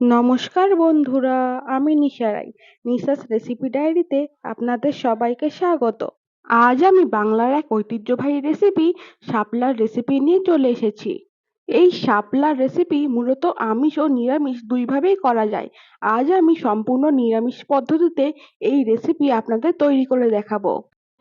নমস্কার বন্ধুরা, আমি নিশা রাই। নিশাস রেসিপি ডায়েরিতে আপনাদের সবাইকে স্বাগত। আজ আমি বাংলার এক ঐতিহ্যবাহী রেসিপি শাপলার রেসিপি নিয়ে চলে এসেছি। এই শাপলার রেসিপি মূলত আমিষ ও নিরামিষ দুইভাবেই করা যায়। আজ আমি সম্পূর্ণ নিরামিষ পদ্ধতিতে এই রেসিপি আপনাদের তৈরি করে দেখাবো।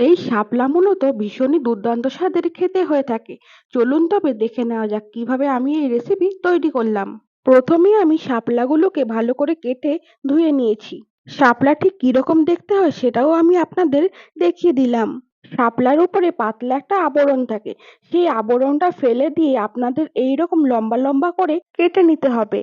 এই শাপলা মূলত ভীষণই দুর্দান্ত স্বাদের খেতে হয়ে থাকে। চলুন তবে দেখে নেওয়া যাক কিভাবে আমি এই রেসিপি তৈরি করলাম। প্রথমেই আমি শাপলাগুলোকে ভালো করে কেটে ধুয়ে নিয়েছি। শাপলা ঠিক কিরকম দেখতে হয় সেটাও আমি আপনাদের দেখিয়ে দিলাম। শাপলার উপরে পাতলা একটা আবরণ থাকে, সেই আবরণটা ফেলে দিয়ে আপনাদের এইরকম লম্বা লম্বা করে কেটে নিতে হবে।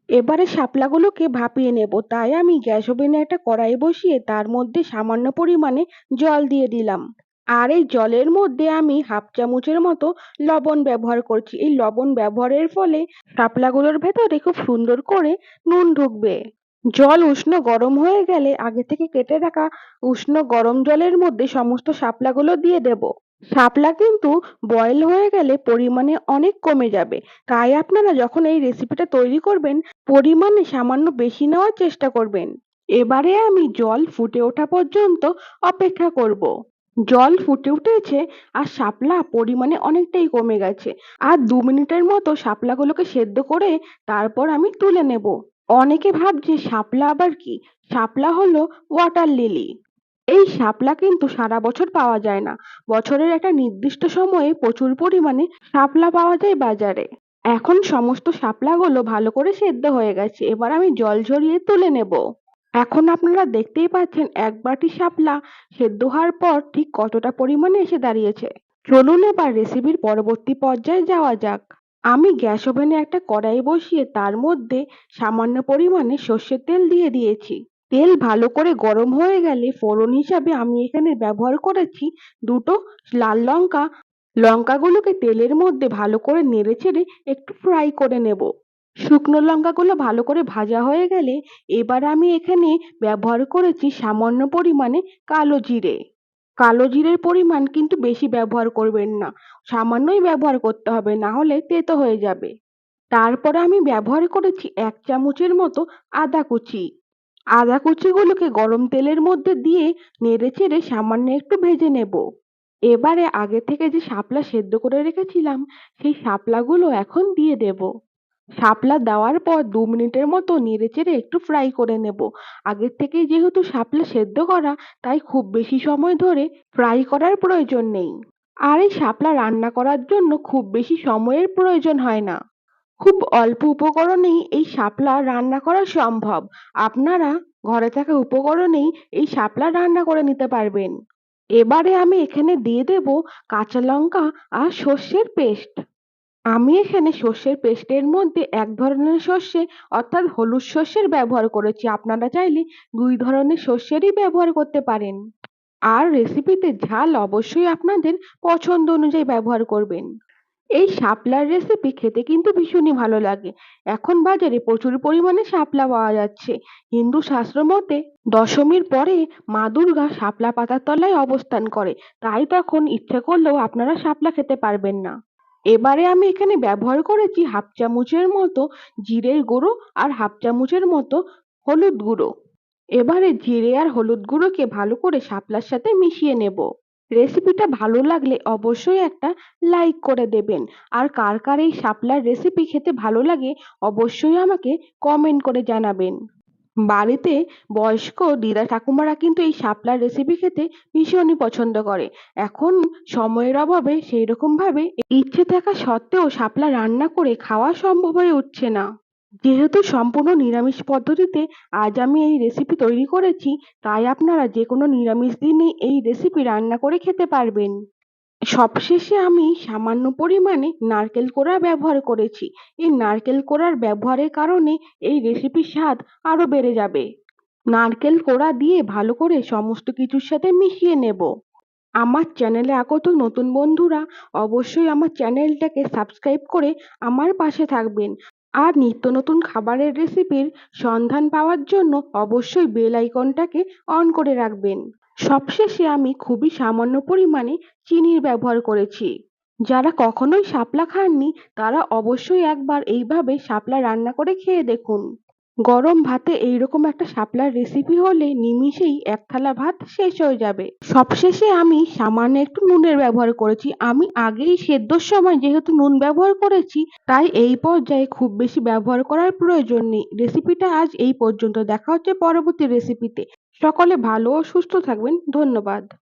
এবারে শাপলাগুলোকে ভাপিয়ে নেব, তাই আমি গ্যাস ওভেনে একটা কড়াই বসিয়ে তার মধ্যে সামান্য পরিমাণে জল দিয়ে দিলাম। আর এই জলের মধ্যে আমি হাফ চামচের মতো লবণ ব্যবহার করছি। এই লবণ ব্যবহারের ফলে শাপলাগুলোর ভেতরে খুব সুন্দর করে নুন ঢুকবে। জল উষ্ণ গরম হয়ে গেলে আগে থেকে কেটে রাখা উষ্ণ গরম জলের মধ্যে সমস্ত শাপলাগুলো দিয়ে দেব। শাপলা কিন্তু বয়েল হয়ে গেলে পরিমাণে অনেক কমে যাবে, তাই আপনারা যখন এই রেসিপিটা তৈরি করবেন পরিমাণে সামান্য বেশি নেওয়ার চেষ্টা করবেন। এবারে আমি জল ফুটে ওঠা পর্যন্ত অপেক্ষা করব। জল ফুটে উঠেছে আর শাপলা পরিমাণে অনেকটাই কমে গেছে। আর 2 মিনিটের মতো শাপলাগুলোকে সেদ্ধ করে তারপর আমি তুলে নেব। অনেকে ভাবছে শাপলা আবার কি? শাপলা হলো ওয়াটার লিলি। এই শাপলা কিন্তু সারা বছর পাওয়া যায় না। বছরের একটা নির্দিষ্ট সময়ে প্রচুর পরিমাণে শাপলা পাওয়া যায় বাজারে। এখন সমস্ত শাপলাগুলো ভালো করে সেদ্ধ হয়ে গেছে, এবার আমি জল ঝরিয়ে তুলে নেব। এখন আপনারা দেখতেই পাচ্ছেন এক বাটি শাপলা সেদ্ধ হওয়ার পর ঠিক কতটা পরিমাণে এসে দাঁড়িয়েছে। চলুন এবার রেসিপির পরবর্তী পর্যায়ে যাওয়া যাক। আমি গ্যাস ওভেনে একটা কড়াই বসিয়ে তার মধ্যে সামান্য পরিমাণে সর্ষের তেল দিয়ে দিয়েছি। তেল ভালো করে গরম হয়ে গেলে ফোড়ন হিসাবে আমি এখানে ব্যবহার করেছি দুটো লাল লঙ্কা। লঙ্কাগুলোকে তেলের মধ্যে ভালো করে নেড়েচেড়ে একটু ফ্রাই করে নেব। শুকনো লঙ্কাগুলো ভালো করে ভাজা হয়ে গেলে এবার আমি এখানে ব্যবহার করেছি সামান্য পরিমাণে কালো জিরে। কালো জিরের পরিমাণ কিন্তু বেশি ব্যবহার করবেন না, সামান্যই ব্যবহার করতে হবে, না হলে তেতো হয়ে যাবে। তারপরে আমি ব্যবহার করেছি 1 চামচের মতো আদা কুচি। আদা কুচিগুলোকে গরম তেলের মধ্যে দিয়ে নেড়েচেড়ে সামান্য একটু ভেজে নেব। এবারে আগে থেকে যে শাপলা সেদ্ধ করে রেখেছিলাম সেই শাপলাগুলো এখন দিয়ে দেব। শাপলা দেওয়ার পর 2 মিনিটের মতো নেড়েচেড়ে একটু ফ্রাই করে নেব। আগের থেকেই যেহেতু শাপলা সেদ্ধ করা, তাই খুব বেশি সময় ধরে ফ্রাই করার প্রয়োজন নেই। আর এই শাপলা রান্না করার জন্য খুব বেশি সময়ের প্রয়োজন হয় না। খুব অল্প উপকরণেই এই শাপলা রান্না করা সম্ভব। আপনারা ঘরে থাকা উপকরণেই এই শাপলা রান্না করে নিতে পারবেন। এবারে আমি এখানে দিয়ে দেব কাঁচা লঙ্কা আর সর্ষের পেস্ট। আমি এখানে সর্ষের পেস্টের মধ্যে এক ধরনের সর্ষে অর্থাৎ হলুদ সর্ষের ব্যবহার করেছি। আপনারা চাইলে 2 ধরনের সর্ষেরই ব্যবহার করতে পারেন। আর রেসিপিতে ঝাল অবশ্যই আপনাদের পছন্দ অনুযায়ী ব্যবহার করবেন। এই শাপলার রেসিপি খেতে কিন্তু ভীষণই ভালো লাগে। এখন বাজারে প্রচুর পরিমাণে শাপলা পাওয়া যাচ্ছে। হিন্দু শাস্ত্র মতে দশমীর পরে মা দুর্গা শাপলা পাতার তলায় অবস্থান করে, তাই তখন ইচ্ছে করলেও আপনারা শাপলা খেতে পারবেন না। এবারে আমি এখানে ব্যবহার করেছি হাফ চামচের মতো জিরের গুঁড়ো আর হাফ চামচের মতো হলুদ গুঁড়ো। এবারে জিরে আর হলুদ গুঁড়োকে ভালো করে শাপলার সাথে মিশিয়ে নেব। রেসিপিটা ভালো লাগলে অবশ্যই একটা লাইক করে দেবেন। আর কার কার এই শাপলার রেসিপি খেতে ভালো লাগে অবশ্যই আমাকে কমেন্ট করে জানাবেন। বাড়িতে বয়স্ক দিদা ঠাকুমারা কিন্তু এই শাপলার রেসিপি খেতে ভীষণই পছন্দ করে। এখন সময়ের অভাবে সেই রকম ভাবে ইচ্ছে থাকা সত্ত্বেও শাপলা রান্না করে খাওয়া সম্ভব হয়ে উঠছে না। যেহেতু সম্পূর্ণ নিরামিষ পদ্ধতিতে আজ আমি এই রেসিপি তৈরি করেছি, তাই আপনারা যে কোনো নিরামিষ দিনে এই রেসিপি রান্না করে খেতে পারবেন। সবশেষে আমি সামান্য পরিমাণে নারকেল কোড়া ব্যবহার করেছি। এই নারকেল কোড়ার ব্যবহারের কারণে এই রেসিপির স্বাদ আরো বেড়ে যাবে। নারকেল কোড়া দিয়ে ভালো করে সমস্ত কিছুর সাথে মিশিয়ে নেব। আমার চ্যানেলে আগত নতুন বন্ধুরা অবশ্যই আমার চ্যানেলটাকে সাবস্ক্রাইব করে আমার পাশে থাকবেন। আর নিত্য নতুন খাবারের রেসিপির সন্ধান পাওয়ার জন্য অবশ্যই বেল আইকনটাকে অন করে রাখবেন। সবশেষে আমি খুবই সামান্য পরিমাণে চিনির ব্যবহার করেছি। যারা কখনোই শাপলা খাননি তারা অবশ্যই একবার এইভাবে শাপলা রান্না করে খেয়ে দেখুন। গরম ভাতে এইরকম একটা শাপলার রেসিপি হলে নিমিষেই এক থালা ভাত শেষ হয়ে যাবে। সবশেষে আমি সামান্য একটু নুনের ব্যবহার করেছি। আমি আগেই সেদ্ধর সময় যেহেতু নুন ব্যবহার করেছি, তাই এই পর্যায়ে খুব বেশি ব্যবহার করার প্রয়োজন নেই। রেসিপিটা আজ এই পর্যন্ত। দেখা হচ্ছে পরবর্তী রেসিপিতে। সকলে ভালো ও সুস্থ থাকবেন। ধন্যবাদ।